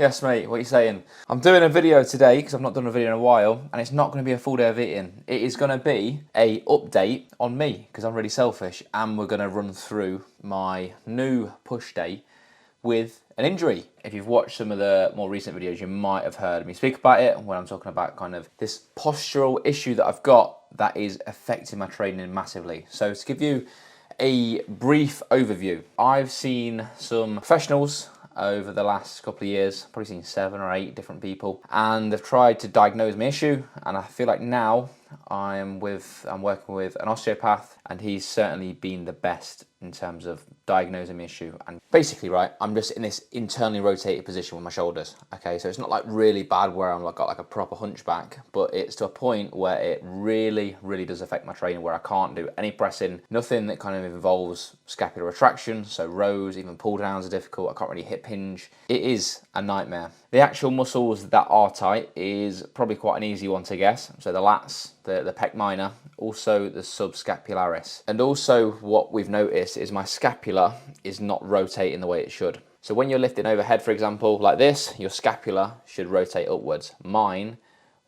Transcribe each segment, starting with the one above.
Yes, mate, what are you saying? I'm doing a video today because I've not done a video in a while, and it's not going to be a full day of eating. It is going to be a update on me because I'm really selfish, and we're going to run through my new push day with an injury. If you've watched some of the more recent videos, you might have heard me speak about it when I'm talking about kind of this postural issue that I've got that is affecting my training massively. So to give you a brief overview, I've seen some professionals over the last couple of years, probably seen 7 or 8 different people, and they've tried to diagnose my issue, and I feel like now I'm working with an osteopath, and he's certainly been the best in terms of diagnosing the issue. And basically, right, I'm just in this internally rotated position with my shoulders. Okay, so it's not like really bad where I'm got like a proper hunchback, but it's to a point where it really does affect my training, where I can't do any pressing, nothing that kind of involves scapular retraction, so rows, even pull downs are difficult. I can't really hip hinge. It is a nightmare. The actual muscles that are tight is probably quite an easy one to guess. So the lats, the pec minor, also the subscapularis. And also what we've noticed is my scapula is not rotating the way it should. So when you're lifting overhead, for example, like this, your scapula should rotate upwards. Mine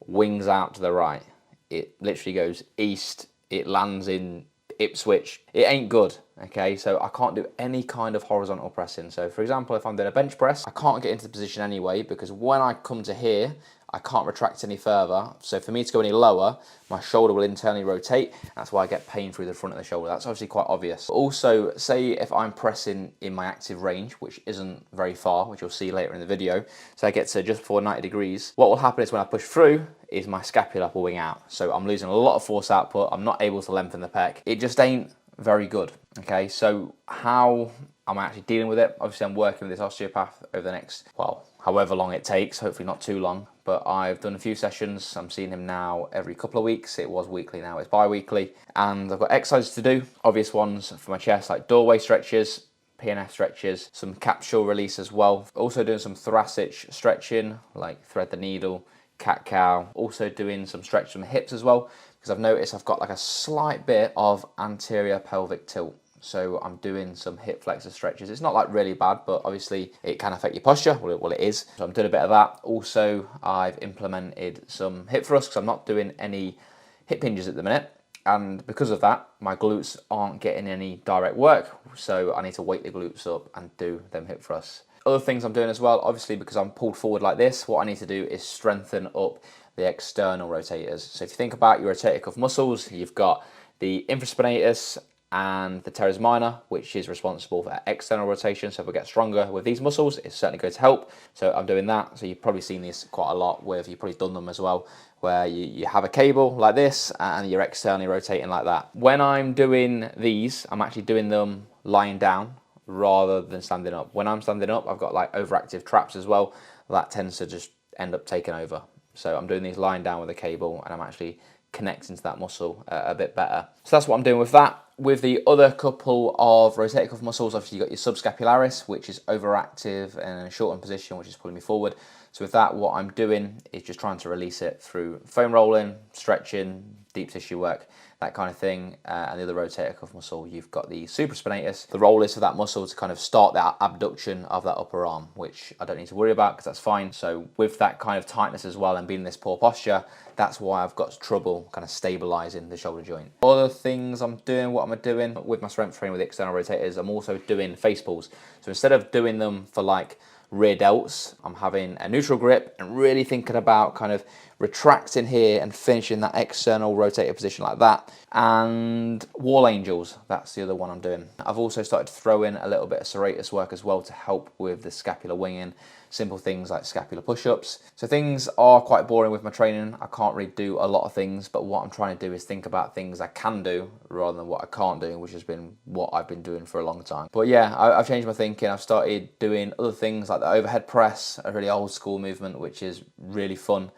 wings out to the right. It literally goes east. It lands in Ipswich. It ain't good, okay? So I can't do any kind of horizontal pressing. So for example, if I'm doing a bench press, I can't get into the position anyway, because when I come to here, I can't retract any further. So for me to go any lower, my shoulder will internally rotate. That's why I get pain through the front of the shoulder. That's obviously quite obvious. But also, say if I'm pressing in my active range, which isn't very far, which you'll see later in the video, so I get to just before 90 degrees, what will happen is when I push through, is my scapula will wing out. So I'm losing a lot of force output. I'm not able to lengthen the pec. It just ain't very good, okay? So how am I actually dealing with it? Obviously, I'm working with this osteopath over the next, well, however long it takes, hopefully not too long. But I've done a few sessions. I'm seeing him now every couple of weeks. It was weekly, now it's bi-weekly. And I've got exercises to do, obvious ones for my chest, like doorway stretches, PNF stretches, some capsule release as well. Also doing some thoracic stretching, like thread the needle, cat-cow. Also doing some stretch from the hips as well, because I've noticed I've got like a slight bit of anterior pelvic tilt. So I'm doing some hip flexor stretches. It's not like really bad, but obviously it can affect your posture. Well, it is. So I'm doing a bit of that. Also, I've implemented some hip thrusts because I'm not doing any hip hinges at the minute. And because of that, my glutes aren't getting any direct work. So I need to weight the glutes up and do them hip thrusts. Other things I'm doing as well, obviously because I'm pulled forward like this, what I need to do is strengthen up the external rotators. So if you think about your rotator cuff muscles, you've got the infraspinatus and the teres minor, which is responsible for external rotation. So if we get stronger with these muscles, it's certainly going to help. So I'm doing that. So you've probably seen this quite a lot, where you've probably done them as well, where you have a cable like this and you're externally rotating like that. When I'm doing these, I'm actually doing them lying down rather than standing up. When I'm standing up, I've got like overactive traps as well. That tends to just end up taking over. So I'm doing these lying down with a cable, and I'm actually connecting to that muscle a bit better. So that's what I'm doing with that. With the other couple of rotator cuff muscles, obviously you've got your subscapularis, which is overactive, and in a shortened position, which is pulling me forward. So with that, what I'm doing is just trying to release it through foam rolling, stretching, deep tissue work, that kind of thing. And the other rotator cuff muscle, you've got the supraspinatus. The role is for that muscle to kind of start that abduction of that upper arm, which I don't need to worry about because that's fine. So with that kind of tightness as well and being in this poor posture, that's why I've got trouble kind of stabilizing the shoulder joint. Other things I'm doing, what am I doing with my strength training with the external rotators, I'm also doing face pulls. So instead of doing them for like rear delts, I'm having a neutral grip and really thinking about kind of retracting here and finishing that external rotator position like that. And wall angels, that's the other one I'm doing. I've also started to throw in a little bit of serratus work as well to help with the scapular winging. Simple things like scapular push-ups. So things are quite boring with my training. I can't really do a lot of things, but what I'm trying to do is think about things I can do rather than what I can't do, which has been what I've been doing for a long time. But yeah, I've changed my thinking. I've started doing other things like the overhead press, a really old school movement, which is really fun.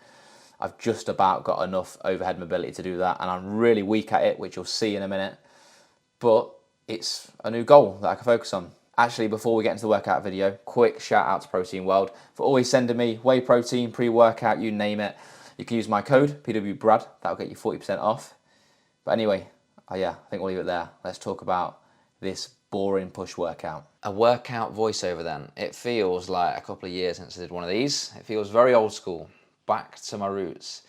I've just about got enough overhead mobility to do that, and I'm really weak at it, which you'll see in a minute. But it's a new goal that I can focus on. Actually, before we get into the workout video, quick shout out to Protein World for always sending me whey protein, pre-workout, you name it. You can use my code, PWBRAD, that'll get you 40% off. But anyway, yeah, I think we'll leave it there. Let's talk about this boring push workout. A workout voiceover then. It feels like a couple of years since I did one of these. It feels very old school, back to my roots.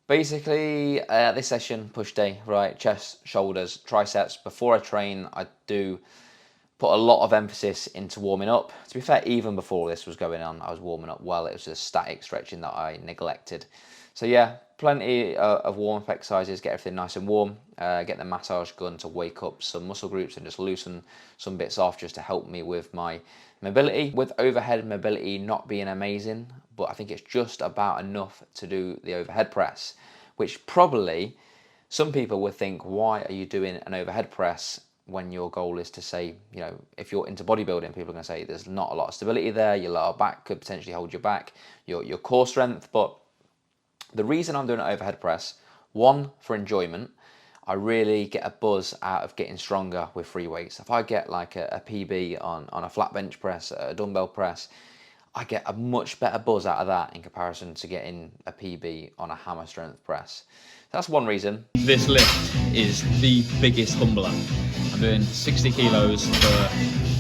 Basically, this session, push day, right, chest, shoulders, triceps. Before I train, I do put a lot of emphasis into warming up. To be fair, even before this was going on, I was warming up well. It was just static stretching that I neglected. So yeah, plenty of warm-up exercises, get everything nice and warm, get the massage gun to wake up some muscle groups and just loosen some bits off just to help me with my mobility. With overhead mobility not being amazing, but I think it's just about enough to do the overhead press, which probably some people would think, why are you doing an overhead press when your goal is to say, you know, if you're into bodybuilding, people are going to say there's not a lot of stability there, your lower back could potentially hold you back, your core strength. But the reason I'm doing an overhead press, one, for enjoyment. I really get a buzz out of getting stronger with free weights. If I get like a PB on a flat bench press, a dumbbell press, I get a much better buzz out of that in comparison to getting a PB on a hammer strength press. That's one reason. This lift is the biggest humbler. I'm doing 60 kilos for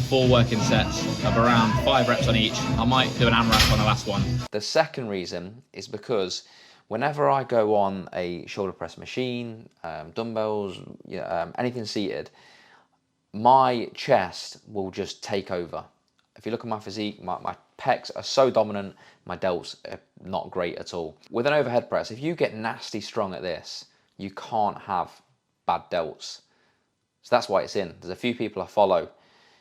4 working sets of around 5 reps on each. I might do an AMRAP on the last one. The second reason is because whenever I go on a shoulder press machine, dumbbells, anything seated, my chest will just take over. If you look at my physique, my pecs are so dominant, my delts are not great at all. With an overhead press, if you get nasty strong at this, you can't have bad delts. So that's why it's in. There's a few people I follow.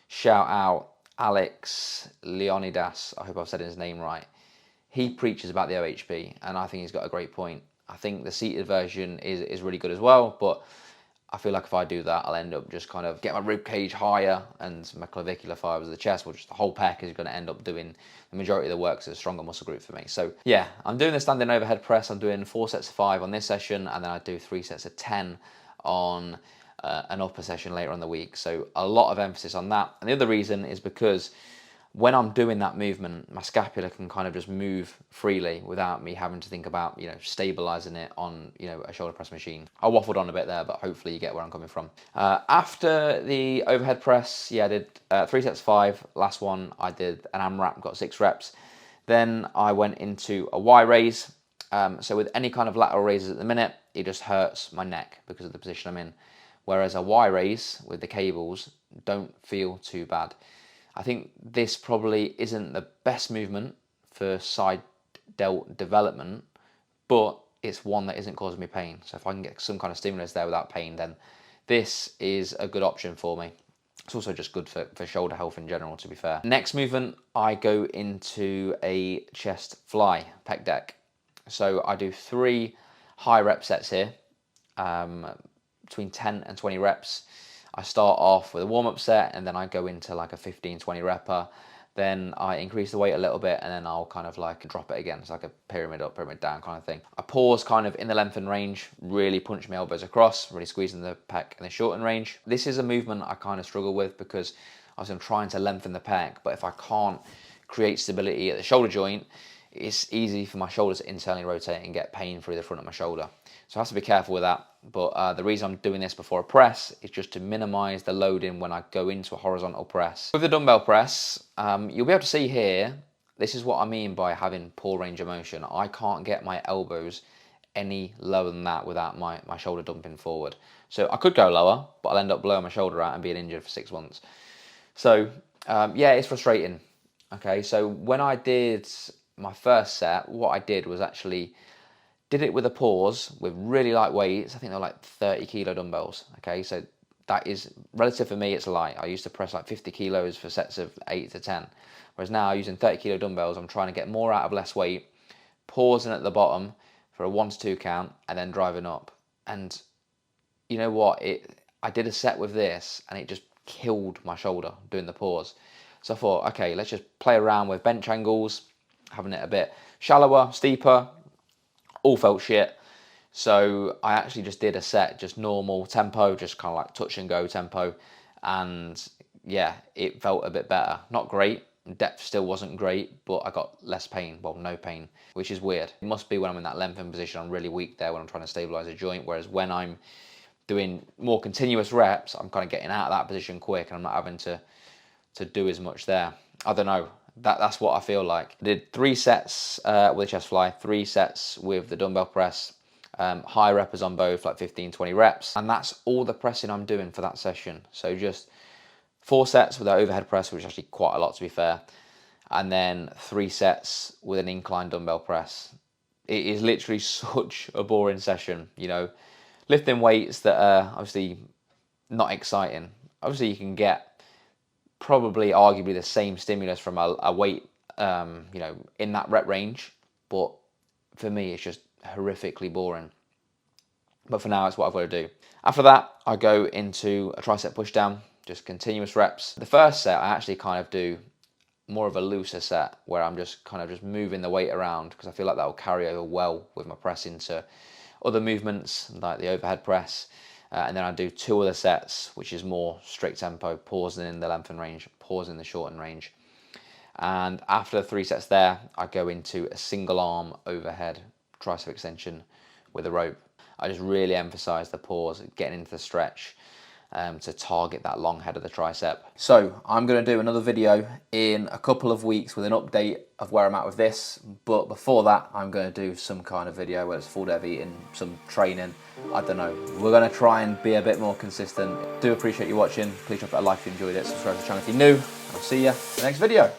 Shout out Alex Leonidas, I hope I've said his name right. He preaches about the OHP, and I think he's got a great point. I think the seated version is really good as well, but I feel like if I do that, I'll end up just kind of get my rib cage higher, and my clavicular fibers of the chest, or just the whole pec, is going to end up doing the majority of the work. So it's a stronger muscle group for me. So yeah, I'm doing the standing overhead press. I'm doing 4 sets of 5 on this session, and then I do 3 sets of 10 on an upper session later on in the week. So a lot of emphasis on that. And the other reason is because when I'm doing that movement, my scapula can kind of just move freely without me having to think about, stabilizing it on, a shoulder press machine. I waffled on a bit there, but hopefully you get where I'm coming from. After the overhead press, I did 3 sets of 5. Last one, I did an AMRAP, got 6 reps. Then I went into a Y raise. So with any kind of lateral raises at the minute, it just hurts my neck because of the position I'm in. Whereas a Y raise with the cables don't feel too bad. I think this probably isn't the best movement for side delt development, but it's one that isn't causing me pain. So if I can get some kind of stimulus there without pain, then this is a good option for me. It's also just good for shoulder health in general, to be fair. Next movement, I go into a chest fly, pec deck. So I do 3 high rep sets here, between 10 and 20 reps. I start off with a warm-up set, and then I go into like a 15-20 repper. Then I increase the weight a little bit, and then I'll kind of like drop it again. It's like a pyramid up, pyramid down kind of thing. I pause kind of in the length and range, really punch my elbows across, really squeezing the pec in the shorten range. This is a movement I kind of struggle with because obviously I'm trying to lengthen the pec, but if I can't create stability at the shoulder joint, it's easy for my shoulders to internally rotate and get pain through the front of my shoulder. So I have to be careful with that. But the reason I'm doing this before a press is just to minimize the loading when I go into a horizontal press. With the dumbbell press, you'll be able to see here, this is what I mean by having poor range of motion. I can't get my elbows any lower than that without my shoulder dumping forward. So I could go lower, but I'll end up blowing my shoulder out and being injured for 6 months. So yeah, it's frustrating. Okay, so when I did my first set, what I did was actually did it with a pause with really light weights. I think they're like 30 kilo dumbbells. Okay, so that is relative for me, it's light. I used to press like 50 kilos for sets of 8 to 10. Whereas now using 30 kilo dumbbells, I'm trying to get more out of less weight, pausing at the bottom for a 1 to 2 count, and then driving up. And you know what? I did a set with this and it just killed my shoulder doing the pause. So I thought, okay, let's just play around with bench angles, having it a bit shallower, steeper. All felt shit. So I actually just did a set, just normal tempo, just kind of like touch and go tempo. And yeah, it felt a bit better. Not great. Depth still wasn't great, but I got less pain, well, no pain, which is weird. It must be when I'm in that lengthened position, I'm really weak there when I'm trying to stabilize a joint. Whereas when I'm doing more continuous reps, I'm kind of getting out of that position quick and I'm not having to do as much there. I don't know. That's what I feel like. I did 3 sets with a chest fly, 3 sets with the dumbbell press, high reppers on both, like 15, 20 reps. And that's all the pressing I'm doing for that session. So just 4 sets with that overhead press, which is actually quite a lot to be fair. And then 3 sets with an incline dumbbell press. It is literally such a boring session, you know. Lifting weights that are obviously not exciting. Obviously you can get probably arguably the same stimulus from a weight, you know, in that rep range. But for me, it's just horrifically boring. But for now, it's what I've got to do. After that, I go into a tricep push down, just continuous reps. The first set, I actually kind of do more of a looser set where I'm just kind of just moving the weight around because I feel like that will carry over well with my press into other movements like the overhead press. And then I do 2 other sets, which is more straight tempo, pausing in the lengthen range, pausing in the shorten range. And after the 3 sets there, I go into a single arm overhead tricep extension with a rope. I just really emphasize the pause, getting into the stretch to target that long head of the tricep. So I'm going to do another video in a couple of weeks with an update of where I'm at with this. But before that, I'm going to do some kind of video where it's full day of eating, some training. I don't know. We're going to try and be a bit more consistent. Do appreciate you watching. Please drop a like if you enjoyed it. Subscribe to the channel if you're new. And I'll see you in the next video.